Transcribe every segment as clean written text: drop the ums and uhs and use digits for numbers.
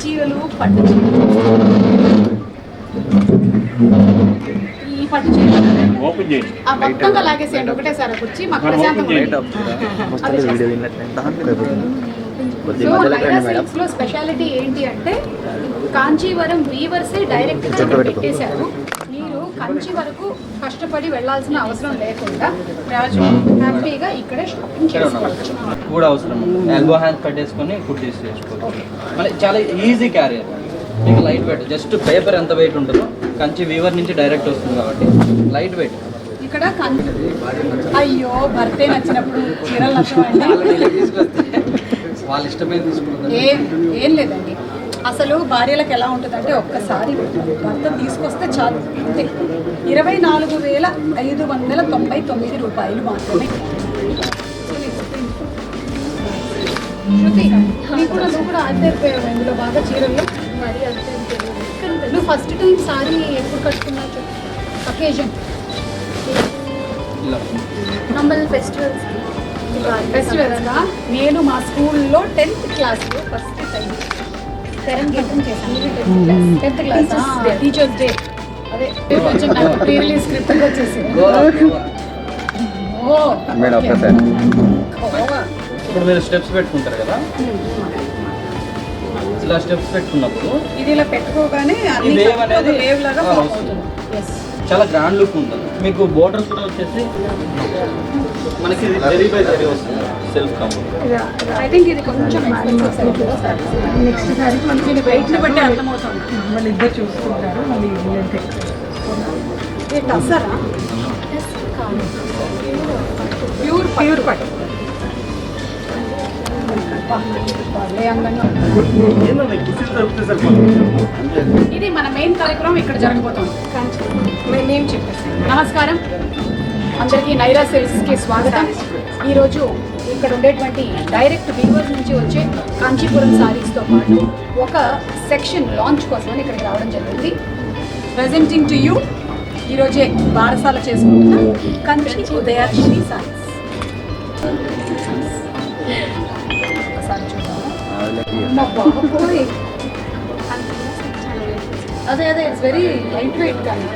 చీరలు, పట్టు చీరలు, ఈ పట్టు చీరలు ఆ మొత్తంగా లాగేసేయండి ఒకటేసారి వచ్చి మాకు ప్రశాంతంగా. సో నైరా సిల్క్స్ లో స్పెషాలిటీ ఏంటి అంటే కాంచీవరం వీవర్సే డైరెక్ట్ గా పెట్టేశారు. మీరు కంచి వరకు కష్టపడి వెళ్ళాల్సిన అవసరం లేకుండా హ్యాపీగా ఇక్కడే షాపింగ్ చేసుకోవచ్చు. కూడా అవసరం ఎల్బో హ్యాండ్ కట్టేసుకొని కుర్తీస్ చేసుకోవచ్చు. మళ్ళీ చాలా ఈజీ క్యారియర్, మీకు లైట్ వెయిట్. జస్ట్ పేపర్ ఎంత వెయిట్ ఉంటుందో కంచి వీవర్ నుంచి డైరెక్ట్ వస్తుంది కాబట్టి లైట్ వెయిట్. ఇక్కడ అయ్యో భర్తే నచ్చినప్పుడు చీరలు నచ్చవండి, వాళ్ళ ఇష్టమే తీసుకుంటారు. ఏం లేదండి. అసలు భార్యలకు ఎలా ఉంటుందంటే ఒక్కసారి భర్త తీసుకొస్తే చాలు, అంతే. 24,599 రూపాయలు మాత్రమే. శృతి, నువ్వు కూడా ఆశ్చర్యపోయావు ఇందులో బాగా చీరలు. నువ్వు ఫస్ట్ టైం సారీ ఎప్పుడు కట్టుకున్నావు? అకేజన్ మమ్మల్ని ఫెస్టివల్స్ నేను మా స్కూల్లో 10th క్లాస్లో ఫస్ట్ టైం తెరంగేటం చేశాను. 10th class teachers day. అదే కొంచెం ప్రీ రిలీజ్ స్క్రిప్ట్ వచ్చేసి ఇప్పుడు మీరు స్టెప్స్ పెట్టుకుంటారు కదా, ఇలా స్టెప్స్ పెట్టుకున్నప్పుడు ఇది ఇలా పెట్టుకోగానే వేవ్ లాగా చాలా గ్రాండ్ లుక్ ఉంటుంది. మీకు బోర్డర్ కూడా వచ్చేసి మనకి జరీ బై జరీ వస్తుంది, సెల్ఫ్ కంఫర్ట్. ఐ థింక్ ఇది కొంచెం నెక్స్ట్ సారి మనకి వెయిట్ని బట్టి అర్థమవుతుంది. మళ్ళీ ఇద్దరు చూసుకుంటారు. మళ్ళీ టస్సరా ప్యూర్ పట్టు ఇది మన మెయిన్ కార్యక్రమం ఇక్కడ జరగబోతోంది. మేము చెప్పేసి నమస్కారం అందరికీ, నైరా సిల్క్స్కి స్వాగతం. ఈరోజు ఇక్కడ ఉండేటువంటి డైరెక్ట్ వీవర్స్ నుంచి వచ్చే కాంచీపురం సారీస్తో పాటు ఒక సెక్షన్ లాంచ్ కోసమని ఇక్కడికి రావడం జరిగింది. ప్రెజెంటింగ్ టు యూ ఈరోజే బారసాల చేసుకుంటున్న కంచి ఉదయాశ్రీ సారీస్. అదే ఇట్స్ వెరీ లైట్ వెయిట్, కానీ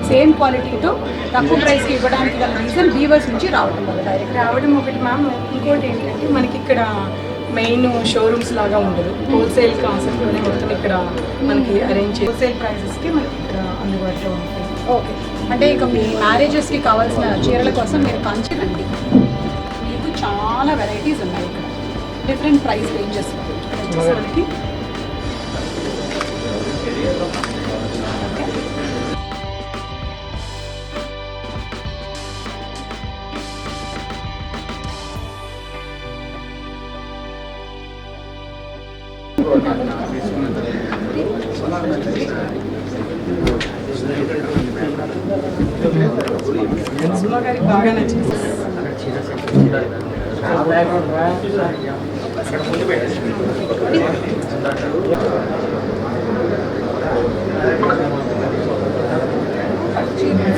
సేమ్ క్వాలిటీతో తక్కువ ప్రైస్కి ఇవ్వడానికి గల రీజన్ వీవర్స్ నుంచి రావడం వల్ల. డైరెక్ట్ రావడం ఒకటి మ్యామ్. ఇంకోటి ఏంటంటే మనకి ఇక్కడ మెయిన్ షోరూమ్స్ లాగా ఉండదు, హోల్సేల్ కాన్సెప్ట్లోనే మొత్తం ఇక్కడ మనకి అరేంజ్ హోల్సేల్ ప్రైజెస్కి మనకి ఇక్కడ అందుబాటులో ఉంటుంది. ఓకే, అంటే ఇక మీ మ్యారేజెస్కి కావాల్సిన చీరల కోసం మీరు కంచి రండి. మీకు చాలా వెరైటీస్ ఉన్నాయి ఇక్కడ, డిఫరెంట్ ప్రైస్ రేంజెస్ మనకి. గారికి బాగా నచ్చింది.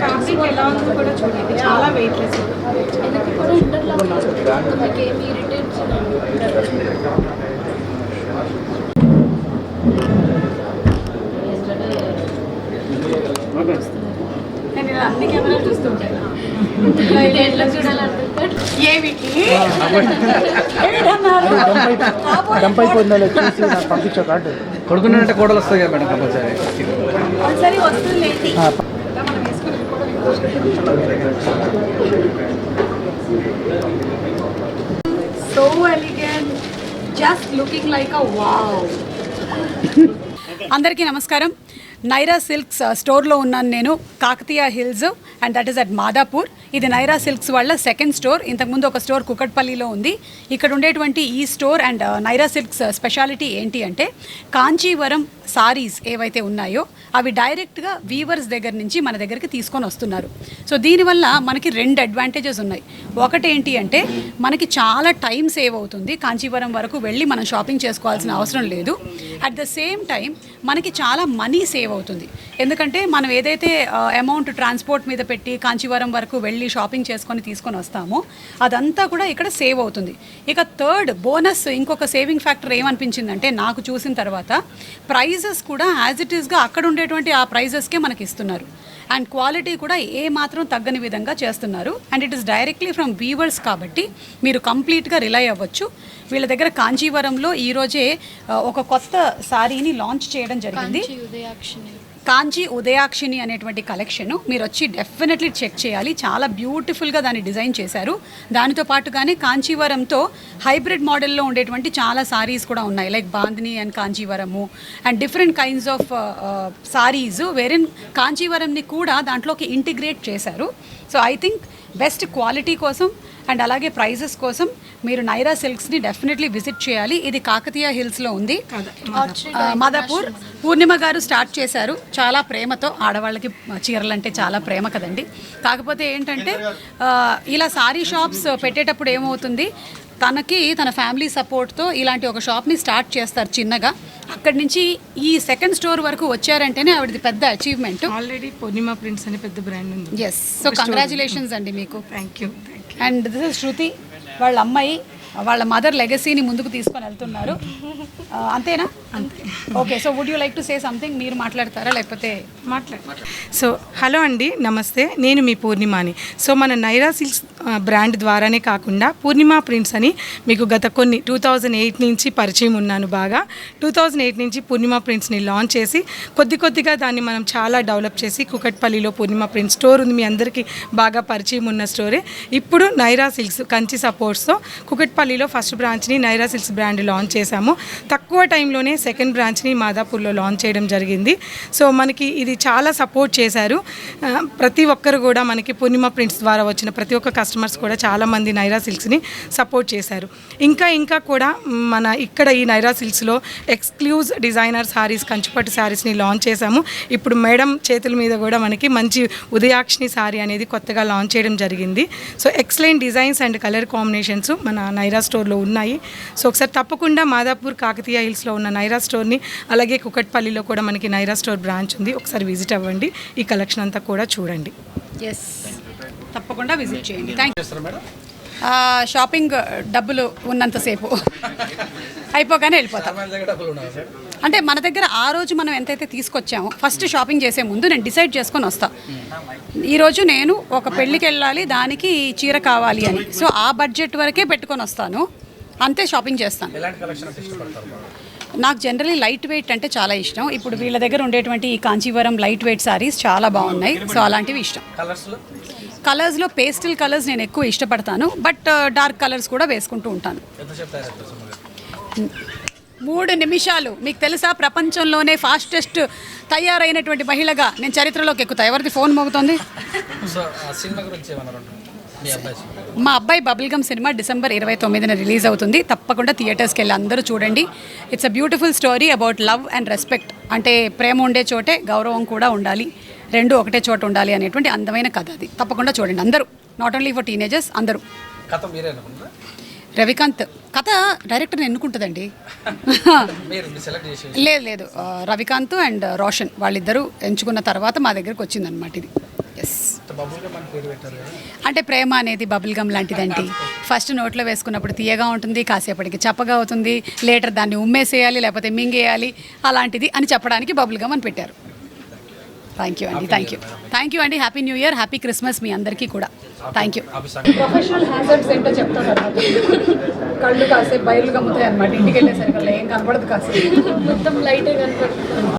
ఫ్యాబ్రిక్ ఎలా ఉందో కూడా చూడండి, చాలా వెయిట్లెస్. ఇది కూడా ఇంటర్లాక్ మీకు ఏమి ఇరిటేట్స్ నేను ఇలా అన్ని కెమెరాలు చూస్తుంటాను. ఎట్లా చూడాలంటే కొడుకున్నట్టే కోడలు వస్తుంది కదా మేడం, కంపల్సరీ వస్తుంది. So elegant, just looking like a wow. అందరికీ నమస్కారం. నైరా సిల్క్స్ స్టోర్లో ఉన్నాను నేను, Kakatiya hills, and that is at Madhapur. ఇది నైరా సిల్క్స్ వాళ్ళ సెకండ్ స్టోర్. ఇంతకుముందు ఒక స్టోర్ కుకట్పల్లిలో ఉంది. ఇక్కడ ఉండేటువంటి ఈ store and Naira silks speciality ఏంటి అంటే కాంచీవరం సారీస్ ఏవైతే ఉన్నాయో అవి డైరెక్ట్గా వీవర్స్ దగ్గర నుంచి మన దగ్గరికి తీసుకొని వస్తున్నారు. సో దీనివల్ల మనకి 2 అడ్వాంటేజెస్ ఉన్నాయి. ఒకటి ఏంటి అంటే మనకి చాలా టైం సేవ్ అవుతుంది, కాంచీవరం వరకు వెళ్ళి మనం షాపింగ్ చేసుకోవాల్సిన అవసరం లేదు. అట్ ద సేమ్ టైం మనకి చాలా మనీ సేవ్ అవుతుంది. ఎందుకంటే మనం ఏదైతే అమౌంట్ ట్రాన్స్పోర్ట్ మీద పెట్టి కాంచీవరం వరకు వెళ్ళి షాపింగ్ చేసుకొని తీసుకొని వస్తామో అదంతా కూడా ఇక్కడ సేవ్ అవుతుంది. ఇక థర్డ్ బోనస్ ఇంకొక సేవింగ్ ఫ్యాక్టర్ ఏమనిపించిందంటే నాకు చూసిన తర్వాత ప్రైజెస్ కూడా యాజ్ ఇట్ ఈస్గా అక్కడ ఉండేటువంటి ఆ ప్రైజెస్కే మనకి ఇస్తున్నారు. అండ్ క్వాలిటీ కూడా ఏ మాత్రం తగ్గని విధంగా చేస్తున్నారు. And it is directly from weavers కాబట్టి మీరు కంప్లీట్గా రిలై అవ్వచ్చు. వీళ్ళ దగ్గర కాంచీవరంలో ఈరోజే ఒక కొత్త శారీని లాంచ్ చేయడం జరిగింది. కాంచీ ఉదయాక్షిని అనేటువంటి కలెక్షను మీరు వచ్చి డెఫినెట్లీ చెక్ చేయాలి. చాలా బ్యూటిఫుల్గా దాన్ని డిజైన్ చేశారు. దానితో పాటుగానే కాంచీవరంతో హైబ్రిడ్ మోడల్లో ఉండేటువంటి చాలా సారీస్ కూడా ఉన్నాయి, like Bandhini and Kanchivaram and different kinds of saris వేరిన్ కాంచీవరంని కూడా దాంట్లోకి ఇంటిగ్రేట్ చేశారు. So I think best quality కోసం అండ్ అలాగే ప్రైజెస్ కోసం మీరు నైరా సిల్క్స్ని డెఫినెట్లీ విజిట్ చేయాలి. ఇది కాకతీయ హిల్స్లో ఉంది, మాదాపూర్. పూర్ణిమ గారు స్టార్ట్ చేశారు చాలా ప్రేమతో. ఆడవాళ్ళకి చీరలు అంటే చాలా ప్రేమ కదండి. కాకపోతే ఏంటంటే ఇలా సారీ షాప్స్ పెట్టేటప్పుడు ఏమవుతుంది, తన ఫ్యామిలీ సపోర్ట్తో ఇలాంటి ఒక షాప్ని స్టార్ట్ చేస్తారు చిన్నగా. అక్కడి నుంచి ఈ సెకండ్ స్టోర్ వరకు వచ్చారంటేనే ఆవిడది పెద్ద అచీవ్మెంట్. ఆల్రెడీ పూర్ణిమ ప్రింట్స్ అనే పెద్ద బ్రాండ్ ఉంది. ఎస్, సో కంగ్రాచులేషన్స్ అండి మీకు. Thank you. And this is Shruti, వాళ్ళ అమ్మాయి వాళ్ళ మదర్ లెగసీని ముందుకు తీసుకొని వెళ్తున్నారు. అంతేనా? Okay, so would you like to say something? మీరు మాట్లాడతారా లేకపోతే సో హలో అండి, నమస్తే. నేను మీ పూర్ణిమాని. సో మన నైరా సిల్క్స్ బ్రాండ్ ద్వారానే కాకుండా పూర్ణిమ ప్రింట్స్ అని మీకు గత 2008 నుంచి పరిచయం ఉన్నాను బాగా. 2008 నుంచి పూర్ణిమ ప్రింట్స్ని లాంచ్ చేసి కొద్దిగా దాన్ని మనం చాలా డెవలప్ చేసి కుకట్పల్లిలో పూర్ణిమ ప్రింట్ స్టోర్ ఉంది, మీ అందరికీ బాగా పరిచయం ఉన్న స్టోరే. ఇప్పుడు నైరా సిల్క్స్ కంచి సపోర్ట్స్తో కుకట్పల్లిలో ఫస్ట్ బ్రాంచ్ని నైరా సిల్క్స్ బ్రాండ్ లాంచ్ చేశాము. తక్కువ టైంలోనే సెకండ్ బ్రాంచ్ని మాదాపూర్లో లాంచ్ చేయడం జరిగింది. సో మనకి ఇది చాలా సపోర్ట్ చేశారు ప్రతి ఒక్కరు కూడా. మనకి పూర్ణిమ ప్రింట్స్ ద్వారా వచ్చిన ప్రతి ఒక్క కస్టమర్స్ కూడా చాలామంది నైరా సిల్క్స్ని సపోర్ట్ చేశారు. ఇంకా కూడా మన ఇక్కడ ఈ నైరా సిల్క్స్లో ఎక్స్క్లూజివ్ డిజైనర్ సారీస్, కంచిపట్టు సారీస్ని లాంచ్ చేశాము. ఇప్పుడు మేడం చేతుల మీద కూడా మనకి మంచి ఉదయాక్షిని సారీ అనేది కొత్తగా లాంచ్ చేయడం జరిగింది. So excellent designs and colour combinations మన నైరా స్టోర్లో ఉన్నాయి. సో ఒకసారి తప్పకుండా మాదాపూర్ కాకతీయ హిల్స్లో ఉన్న నైరా స్టోర్ని, అలాగే కుకట్పల్లిలో కూడా మనకి నైరా స్టోర్ బ్రాంచ్ ఉంది, ఒకసారి విజిట్ అవ్వండి. ఈ కలెక్షన్ అంతా కూడా చూడండి. ఎస్, తప్పకుండా విజిట్ చేయండి. Thank you. షాపింగ్ డబ్బులు ఉన్నంతసేపు అయిపోగానే వెళ్ళిపోతాం. అంటే మన దగ్గర ఆ రోజు మనం ఎంతైతే తీసుకొచ్చామో ఫస్ట్ షాపింగ్ చేసే ముందు నేను డిసైడ్ చేసుకొని వస్తాను, ఈరోజు నేను ఒక పెళ్ళికి వెళ్ళాలి, దానికి చీర కావాలి అని. సో ఆ బడ్జెట్ వరకే పెట్టుకొని వస్తాను, అంతే షాపింగ్ చేస్తాను. నాకు జనరలీ లైట్ వెయిట్ అంటే చాలా ఇష్టం. ఇప్పుడు వీళ్ళ దగ్గర ఉండేటువంటి ఈ కాంచీవరం లైట్ వెయిట్ సారీస్ చాలా బాగున్నాయి. సో అలాంటివి ఇష్టం. కలర్స్లో పేస్టల్ కలర్స్ నేను ఎక్కువ ఇష్టపడతాను, బట్ డార్క్ కలర్స్ కూడా వేసుకుంటూ ఉంటాను. 3 నిమిషాలు. మీకు తెలుసా, ప్రపంచంలోనే ఫాస్టెస్ట్ తయారైనటువంటి మహిళగా నేను చరిత్రలోకి ఎక్కుతా. ఎవరిది ఫోన్ మోగుతోంది? మా అబ్బాయి బబుల్గమ్ సినిమా డిసెంబర్ 29న రిలీజ్ అవుతుంది. తప్పకుండా థియేటర్స్కి వెళ్ళి అందరూ చూడండి. It's a beautiful story about love and respect. అంటే ప్రేమ ఉండే చోటే గౌరవం కూడా ఉండాలి, రెండు ఒకటే చోట ఉండాలి అనేటువంటి అందమైన కథ అది. తప్పకుండా చూడండి అందరూ, నాట్ ఓన్లీ ఫర్ టీనేజర్స్, అందరూ. రవికాంత్ కథ డైరెక్టర్ ఎన్నుకుంటుందండి. లేదు, రవికాంత్ అండ్ రోషన్ వాళ్ళిద్దరూ ఎంచుకున్న తర్వాత మా దగ్గరకు వచ్చిందనమాట ఇది. ఎస్, అంటే ప్రేమ అనేది బబుల్ గమ్ లాంటిదండి. ఫస్ట్ నోట్లో వేసుకున్నప్పుడు తీయగా ఉంటుంది, కాసేపటికి చప్పగా అవుతుంది, లేటర్ దాన్ని ఉమ్మేసేయాలి లేకపోతే మింగేయాలి, అలాంటిది అని చెప్పడానికి బబుల్ గమ్ అని పెట్టారు. థ్యాంక్ యూ అండి. Happy new year, happy Christmas మీ అందరికీ కూడా. Thank you. ప్రొఫెషనల్ హ్యాజర్డ్స్ ఏంటో చెప్తాను. కళ్ళు కాసేపు బయలుగా ముతాయి అనమాట. ఇంటికి వెళ్ళేసరికి ఏం కనపడదు, కాసేపు మొత్తం లైటే కనపడుతుంది.